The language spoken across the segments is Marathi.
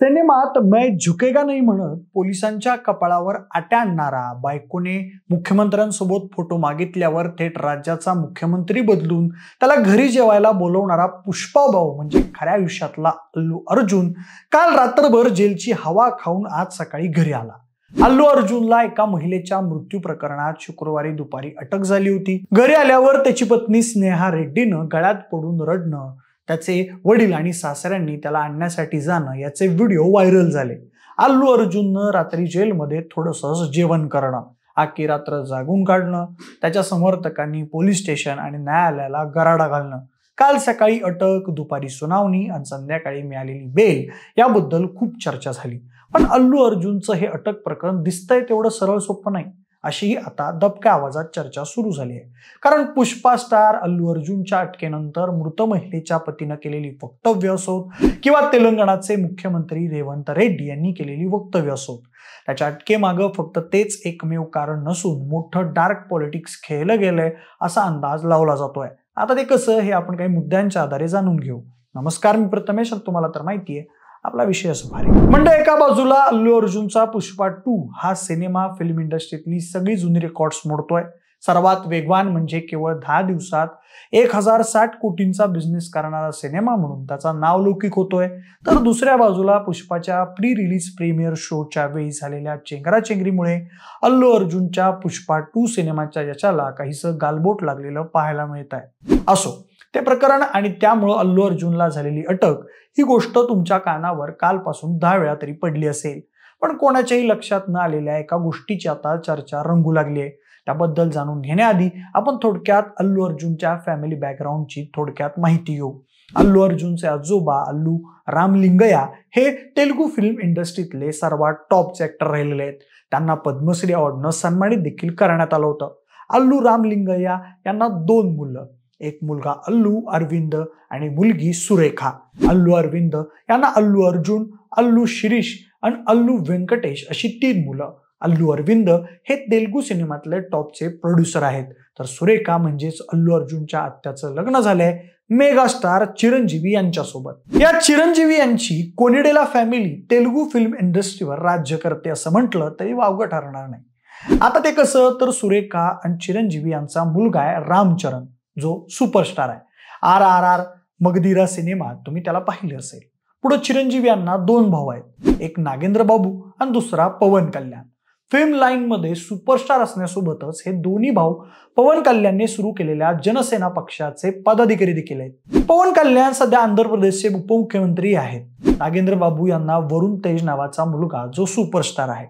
सिनेमात मैं झुकेगा नाही म्हणत पोलिसांच्या कपाळावर आट्या आणणारा, बायकोने मुख्यमंत्र्यांसोबत फोटो मागितल्यावर थेट राज्याचा मुख्यमंत्री बदलून त्याला घरी जेवायला बोलवणारा पुष्पाभाऊ म्हणजे खऱ्या आयुष्यातला अल्लू अर्जुन काल रात्रभर जेलची हवा खाऊन आज सकाळी घरी आला. अल्लू अर्जुनला एका महिलेच्या मृत्यू प्रकरणात शुक्रवारी दुपारी अटक झाली होती. घरी आल्यावर त्याची पत्नी स्नेहा रेड्डीनं गळ्यात पडून रडणं, त्याचे वडील आणि सासऱ्यांनी त्याला आणण्यासाठी जाणं याचे व्हिडिओ व्हायरल झाले. अल्लू अर्जुननं रात्री जेलमध्ये थोडंसं जेवण करणं, आखी रात्र जागून काढणं, त्याच्या समर्थकांनी पोलीस स्टेशन आणि न्यायालयाला गराडा घालणं, काल सकाळी अटक, दुपारी सुनावणी आणि संध्याकाळी मिळालेली बेल याबद्दल खूप चर्चा झाली. पण अल्लू अर्जुनचं हे अटक प्रकरण दिसतंय तेवढं सरळ सोपं नाही, अशीही आता दबक्या आवाजात चर्चा सुरू झाली आहे. कारण पुष्पा स्टार अल्लू अर्जुनच्या अटकेनंतर मृत महिलेच्या पतीनं केलेली वक्तव्य असोत किंवा तेलंगणाचे मुख्यमंत्री रेवंत रेड्डी यांनी केलेली वक्तव्य असोत, त्याच्या अटकेमागं फक्त तेच एकमेव कारण नसून मोठं डार्क पॉलिटिक्स खेळलं गेलंय असा अंदाज लावला जातोय. आता ते कसं हे आपण काही मुद्द्यांच्या आधारे जाणून घेऊ. नमस्कार, मी प्रथमेश. तुम्हाला तर माहितीये आपला विषय असं भारी म्हणजे एका बाजूला अल्लू अर्जुनचा पुष्पा 2 हा सिनेमा फिल्म इंडस्ट्रीतली सगळी जुनी रेकॉर्ड्स मोडतोय. सर्वात वेगवान म्हणजे केवळ 10 दिवसात 1060 कोटींचा बिझनेस करणारा सिनेमा म्हणून त्याचा नावलौकिक होतोय. तर दुसऱ्या बाजूला पुष्पाच्या प्री रिलीज प्रीमियर शोच्या वेळी झालेल्या चेंगराचेंगरीमुळे अल्लू अर्जुनच्या पुष्पा 2 सिनेमाच्या यशाला काहीसं गालबोट लागलेलं पाहायला मिळत आहे. असो, ते प्रकरण आणि त्यामुळे अल्लू अर्जुनला झालेली अटक ही गोष्ट तुमच्या कानावर कालपासून 10 वेळा तरी पडली असेल. पण कोणाच्याही लक्षात न आलेल्या एका गोष्टीची आता चर्चा रंगू लागली आहे. त्याबद्दल जाणून घेण्याआधी आपण थोडक्यात अल्लू अर्जुनच्या फॅमिली बॅकग्राऊंडची थोडक्यात माहिती घेऊ. अल्लू अर्जुनचे आजोबा अल्लू रामलिंगय्या हे तेलुगू फिल्म इंडस्ट्रीतले सर्वात टॉपचे ऍक्टर राहिलेले आहेत. त्यांना पद्मश्री अवॉर्डनं सन्मानित देखील करण्यात आलं होतं. अल्लू रामलिंगय्या यांना 2 मुलं, एक मुलगा अल्लू अरविंद आणि मुलगी सुरेखा. अल्लू अरविंद यांना अल्लू अर्जुन, अल्लू शिरीष आणि अल्लू व्यंकटेश अशी 3 मुलं. अल्लू अरविंद हे तेलुगू सिनेमातले टॉपचे प्रोड्युसर आहेत. तर सुरेखा म्हणजेच अल्लू अर्जुनच्या आत्याचं लग्न झालंय मेगास्टार चिरंजीवी यांच्यासोबत. या चिरंजीवी यांची कोनिडेला फॅमिली तेलुगू फिल्म इंडस्ट्रीवर राज्य करते असं म्हटलं तरी वावगं ठरणार नाही. आता ते कसं, तर सुरेखा आणि चिरंजीवी यांचा मुलगा आहे रामचरण, जो सुपरस्टार आहे. RRR मगधीरा सिनेमात तुम्ही त्याला पाहिले असेल. पुढे चिरंजीवी यांना 2 भाऊ आहेत, एक नागेंद्र बाबू आणि दुसरा पवन कल्याण. फिल्म लाईन मध्ये सुपरस्टार असण्यासोबतच हे दोन्ही भाऊ पवन कल्याणने सुरू केलेल्या जनसेना पक्षाचे पदाधिकारी देखील आहेत. पवन कल्याण सध्या आंध्र प्रदेशचे उपमुख्यमंत्री आहेत. नागेंद्र बाबू यांना वरुण तेज नावाचा मुलगा जो सुपरस्टार आहे.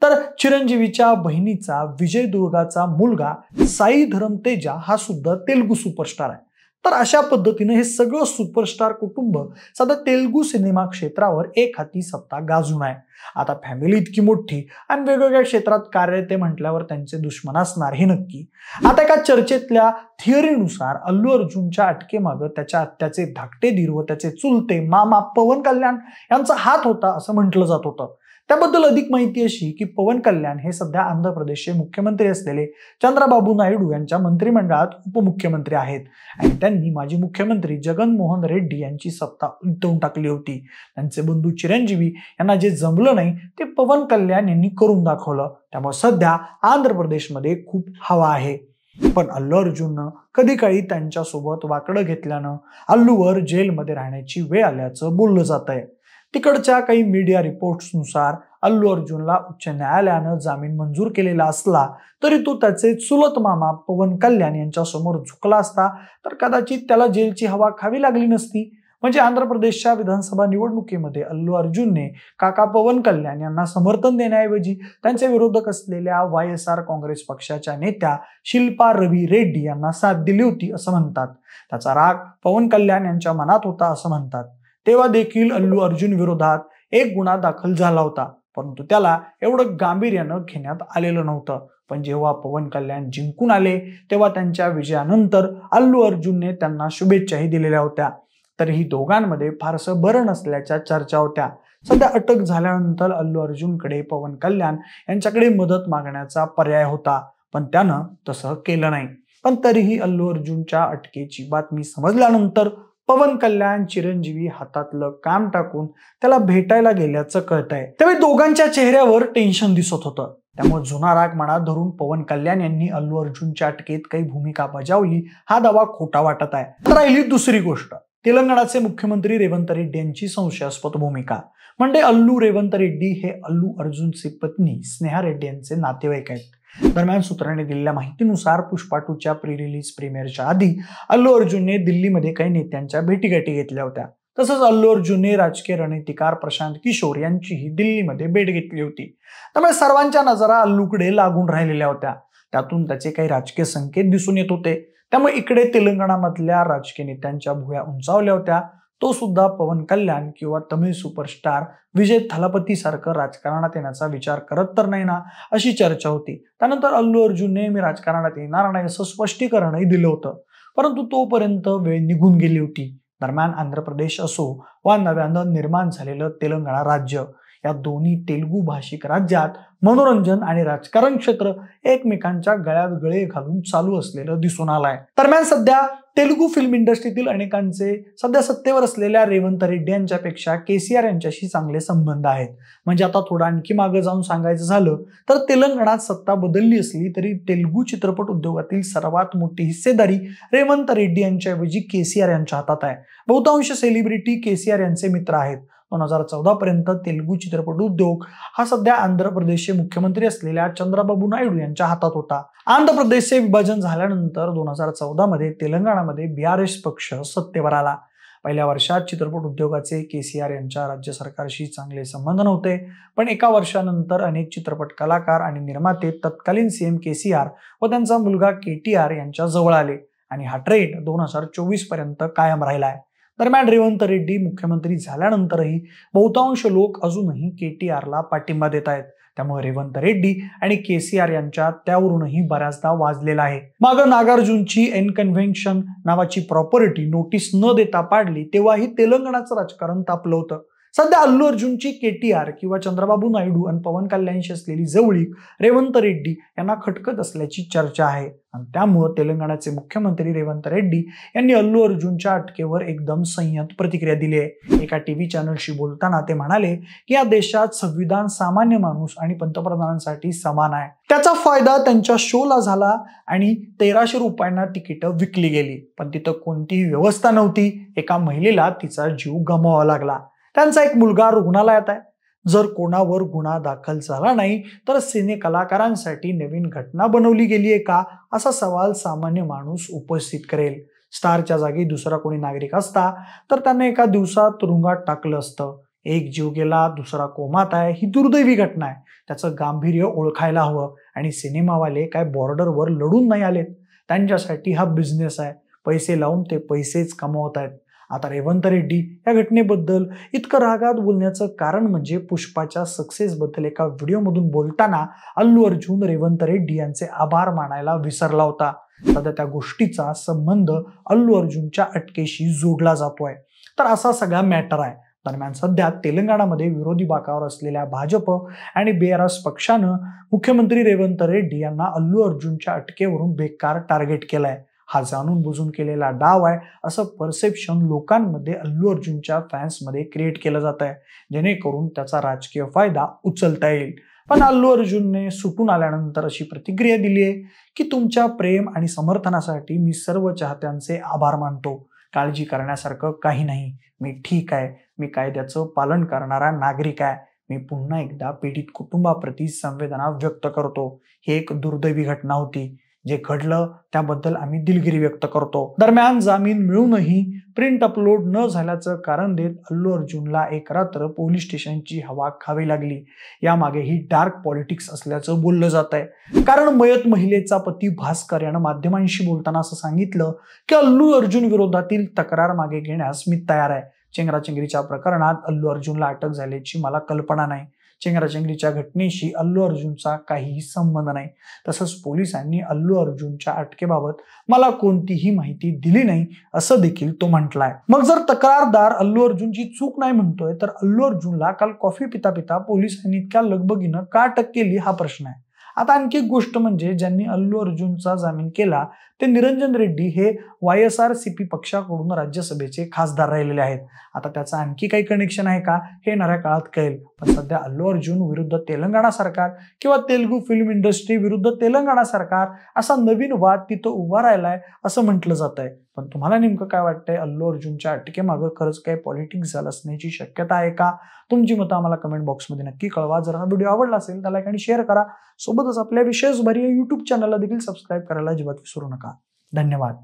तर चिरंजीवीच्या बहिणीचा विजय दुर्गाचा मुलगा साई धरम तेजा हा सुद्धा तेलुगू सुपरस्टार आहे. तर अशा पद्धतीने हे सगळं सुपरस्टार कुटुंब सध्या तेलुगू सिनेमा क्षेत्रावर एक हाती सत्ता गाजून आहे. आता फॅमिली इतकी मोठी आणि वेगवेगळ्या क्षेत्रात कार्यरत म्हटल्यावर त्यांचे दुश्मन असणार हे नक्की. आता एका चर्चेतल्या थिअरीनुसार अल्लू अर्जुनच्या अटकेमागं त्याच्या आत्याचे धाकटे दीर व त्याचे चुलते मामा पवन कल्याण यांचा हात होता असं म्हटलं जात होतं. त्याबद्दल अधिक माहिती अशी की पवन कल्याण हे सध्या आंध्र प्रदेशचे मुख्यमंत्री असलेले चंद्राबाबू नायडू यांच्या मंत्रिमंडळात उपमुख्यमंत्री आहेत आणि त्यांनी माजी मुख्यमंत्री जगनमोहन रेड्डी यांची सत्ता उलटवून टाकली होती. त्यांचे बंधू चिरंजीवी यांना जे जमलं नाही ते पवन कल्याण यांनी करून दाखवलं. त्यामुळे सध्या आंध्र प्रदेशमध्ये खूप हवा आहे. पण अल्लू अर्जुननं कधी काळी त्यांच्यासोबत वाकडं घेतल्यानं अल्लूवर जेलमध्ये राहण्याची वेळ आल्याचं बोललं जात आहे. तिकडच्या काही मीडिया रिपोर्ट्सनुसार अल्लू अर्जुनला उच्च न्यायालयानं जामीन मंजूर केलेला असला तरी तो त्याचे चुलत मामा पवन कल्याण यांच्या समोर झुकला असता तर कदाचित त्याला जेलची हवा खावी लागली नसती. म्हणजे आंध्र प्रदेशच्या विधानसभा निवडणुकीमध्ये अल्लू अर्जुनने काका पवन कल्याण यांना समर्थन देण्याऐवजी त्यांचे विरोधक असलेल्या YSR काँग्रेस पक्षाच्या नेत्या शिल्पा रवी रेड्डी यांना साथ दिली होती असं म्हणतात. त्याचा राग पवन कल्याण यांच्या मनात होता असं म्हणतात. तेव्हा देखील अल्लू अर्जुन विरोधात एक गुन्हा दाखल झाला होता, परंतु त्याला एवढं गांभीर्यानं घेण्यात आलेलं नव्हतं. पण जेव्हा पवन कल्याण जिंकून आले तेव्हा त्यांच्या विजयानंतर अल्लू अर्जुनने त्यांना शुभेच्छाही दिलेल्या होत्या. तरीही दोघांमध्ये फारसं बरं नसल्याच्या चर्चा होत्या. सध्या अटक झाल्यानंतर अल्लू अर्जुनकडे पवन कल्याण यांच्याकडे मदत मागण्याचा पर्याय होता, पण त्यानं तसं केलं नाही. पण तरीही अल्लू अर्जुनच्या अटकेची बातमी समजल्यानंतर पवन कल्याण चिरंजीवी हातातलं काम टाकून त्याला भेटायला गेल्याचं कळतंय। त्यावेळी दोघांच्या चेहऱ्यावर टेन्शन दिसत होतं। त्यामुळे जुना राग मनात धरून पवन कल्याण यांनी अल्लू अर्जुनच्या अटकेत काही भूमिका बजावली हा दावा खोटा वाटत आहे। राहिली दुसरी गोष्ट, तेलंगणाचे मुख्यमंत्री रेवंत रेड्डी यांची संशयास्पद भूमिका। म्हणजे अल्लू रेवंत रेड्डी हे अल्लू अर्जुनची पत्नी स्नेहा रेड्डी यांचे नातेवाईक आहेत। दरम्यान सूत्रांनी दिलेल्या माहितीनुसार पुष्पा 2च्या प्री रिलीज प्रीमियरच्या आधी अल्लू अर्जुनने दिल्लीमध्ये काही नेत्यांच्या भेटीगाठी घेतल्या होत्या। तसंच अल्लू अर्जुनने राजकीय रणनीतिकार प्रशांत किशोर यांचीही दिल्लीमध्ये भेट घेतली होती। त्यामुळे सर्वांच्या नजरा अल्लूकडे लागून राहिलेल्या होत्या। त्यातून त्याचे काही राजकीय संकेत दिसून येत होते। त्यामुळे इकडे तेलंगणामधल्या राजकीय नेत्यांच्या भुवया उंचावल्या होत्या। तो सुद्धा पवन कल्याण किंवा तमिळ सुपरस्टार विजय थलापती सारखं राजकारणात येण्याचा विचार करत तर नाही ना, अशी चर्चा होती। त्यानंतर अल्लू अर्जुनने मी राजकारणात येणार नाही असं स्पष्टीकरणही दिलं होतं, परंतु तोपर्यंत वेळ निघून गेली होती। दरम्यान आंध्र प्रदेश असो वा नव्यानं निर्माण झालेलं तेलंगणा राज्य, या दोन्ही तेलुगू भाषिक राज्यात मनोरंजन आणि राजकारण क्षेत्र एकमेकांच्या गळ्यात गळे घालून चालू असलेलं दिसून आलंय। दरम्यान सध्या तेलुगू फिल्म इंडस्ट्रीतील अनेकांचे सध्या सत्तेवर असलेल्या रेवंत रेड्डी यांच्यापेक्षा केसीआर यांच्याशी चांगले संबंध आहेत। म्हणजे आता थोडं आणखी मागे जाऊन सांगायचं झालं तर तेलंगणात सत्ता बदलली असली तरी तेलुगू चित्रपट उद्योगातील सर्वात मोठी हिस्सेदारी रेवंत रेड्डी यांच्याऐवजी केसीआर यांच्या हातात आहे। बहुतांश सेलिब्रिटी केसीआर यांचे मित्र आहेत। 2014 पर्यंत तेलुगू चित्रपट उद्योग हा सध्या आंध्र प्रदेशचे मुख्यमंत्री असलेल्या चंद्राबाबू नायडू यांच्या हातात होता। आंध्र प्रदेशचे विभाजन झाल्यानंतर 2014 मध्ये तेलंगणामध्ये बीआरएस पक्ष सत्तेवर आला। पहिल्या वर्षात चित्रपट उद्योगाचे केसीआर यांच्या राज्य सरकारशी चांगले संबंध नव्हते, पण एका वर्षानंतर अनेक चित्रपट कलाकार आणि निर्माते तत्कालीन सीएम केसीआर व त्यांचा मुलगा केटीआर यांच्या जवळ आले आणि हा ट्रेंड 2024 पर्यंत कायम राहिलाय। दरम्यान रेवंत रेड्डी मुख्यमंत्री झाल्यानंतरही बहुतांश लोक अजूनही केटीआरला पाठिंबा देत आहेत। त्यामुळे रेवंत रेड्डी आणि केसीआर यांच्यात त्यावरूनही बऱ्याचदा वाजलेला आहे। मागं नागार्जुनची एन कन्व्हेन्शन नावाची प्रॉपर्टी नोटीस न देता पाडली तेव्हाही तेलंगणाचं राजकारण तापलं होतं। सध्या अल्लू अर्जुनची केटीआर किंवा चंद्रबाबू नायडू आणि पवन कल्याणशी असलेली जवळीक रेवंत रेड्डी यांना खटकत असल्याची चर्चा आहे आणि त्यामुळे तेलंगणाचे मुख्यमंत्री रेवंत रेड्डी यांनी अल्लू अर्जुनच्या अटकेवर एकदम संयत प्रतिक्रिया दिली आहे। एका टीव्ही चॅनलशी बोलताना ते म्हणाले की या देशात संविधान सामान्य माणूस आणि पंतप्रधानांसाठी समान आहे। त्याचा फायदा त्यांच्या शोला झाला आणि 1300 रुपयांना तिकीटं विकली गेली, पण तिथं कोणतीही व्यवस्था नव्हती। एका महिलेला तिचा जीव गमवावा लागला। त्यांचा एक मुलगा रुग्णालयात आहे। जर कोणावर गुन्हा दाखल झाला नाही तर सिने कलाकारांसाठी नवीन घटना बनवली गेली आहे का, असा सवाल सामान्य माणूस उपस्थित करेल। स्टारच्या जागी दुसरा कोणी नागरिक असता तर त्यांना एका दिवसात तुरुंगात टाकलं असतं। एक जीव गेला, दुसरा कोमात आहे, ही दुर्दैवी घटना आहे। त्याचं गांभीर्य ओळखायला हवं आणि सिनेमावाले काय बॉर्डरवर लढून नाही आलेत, त्यांच्यासाठी हा बिझनेस आहे। पैसे लावून ते पैसेच कमवत आहेत। आता रेवंत रेड्डी या घटनेबद्दल इतकं रागात बोलण्याचं कारण म्हणजे पुष्पाच्या सक्सेसबद्दल एका व्हिडिओमधून बोलताना अल्लू अर्जुन रेवंत रेड्डी यांचे आभार मानायला विसरला होता। सध्या त्या गोष्टीचा संबंध अल्लू अर्जुनच्या अटकेशी जोडला जातोय। तर असा सगळा मॅटर आहे। दरम्यान सध्या तेलंगणामध्ये विरोधी बाकावर असलेल्या भाजप आणि बीआरएस पक्षानं मुख्यमंत्री रेवंत रेड्डी यांना अल्लू अर्जुनच्या अटकेवरून बेकार टार्गेट केलाय। हा जाणून बुजून केलेला डाव आहे असं परसेप्शन लोकांमध्ये अल्लू अर्जुनच्या फॅन्समध्ये क्रिएट केलं जात आहे, जेणेकरून त्याचा राजकीय फायदा उचलता येईल। पण अल्लू अर्जुनने सुटून आल्यानंतर अशी प्रतिक्रिया दिली आहे की तुमच्या प्रेम आणि समर्थनासाठी मी सर्व चाहत्यांचे आभार मानतो। काळजी करण्यासारखं काही नाही, मी ठीक आहे, मी कायद्याचं पालन करणारा नागरिक आहे। मी पुन्हा एकदा पीडित कुटुंबाप्रती संवेदना व्यक्त करतो। ही एक दुर्दैवी घटना होती, जे घडलं त्याबद्दल आम्ही दिलगिरी व्यक्त करतो। दरम्यान जामीन मिळूनही प्रिंट अपलोड न झाल्याचं कारण देत अल्लू अर्जुनला एक रात्र पोलीस स्टेशनची हवा खावी लागली। यामागे ही डार्क पॉलिटिक्स असल्याचं बोललं जात आहे, कारण मयत महिलेचा पती भास्कर यानं माध्यमांशी बोलताना असं सांगितलं की अल्लू अर्जुन विरोधातील तक्रार मागे घेण्यास मी तयार आहे। चेंगराचेंगरीच्या प्रकरणात अल्लू अर्जुनला अटक झाल्याची मला कल्पना नाही। चेंगराचेंगरीच्या घटनेशी अल्लू अर्जुनचा काहीही संबंध नाही। तसंच पोलिसांनी अल्लू अर्जुनच्या अटकेबाबत मला कोणतीही माहिती दिली नाही असं देखील तो म्हटलाय। मग जर तक्रारदार अल्लू अर्जुनची चूक नाही म्हणतोय तर अल्लू अर्जुनला काल कॉफी पिता पिता पोलिसांनी इतक्या लगबगीनं का अटक केली हा प्रश्न आहे। आता आणखी एक गोष्ट म्हणजे ज्यांनी अल्लू अर्जुनचा जामीन केला ते निरंजन रेड्डी हे YSRCP पक्षाकडून राज्यसभेचे खासदार राहिलेले आहेत. आता त्याचं आणखी काही कनेक्शन आहे का हे येणाऱ्या काळात कळेल. पण सध्या अल्लू अर्जुन विरुद्ध तेलंगणा सरकार किंवा तेलुगू फिल्म इंडस्ट्री विरुद्ध तेलंगणा सरकार असा नवीन वाद तिथं उभा राहिलाय असं म्हटलं जात आहे. पण तुम्हाला नेमकं काय वाटतंय? अल्लू अर्जुनच्या अटकेमागं खरंच काही पॉलिटिक्स झालं असण्याची शक्यता आहे का? तुमची मतं आम्हाला कमेंट बॉक्समध्ये नक्की कळवा. जर हा व्हिडिओ आवडला असेल तर लाईक आणि शेअर करा. सोबतच आपल्या विशेष भरी YouTube चॅनलला देखील सबस्क्राईब करायला अजिबात विसरू नका. धन्यवाद.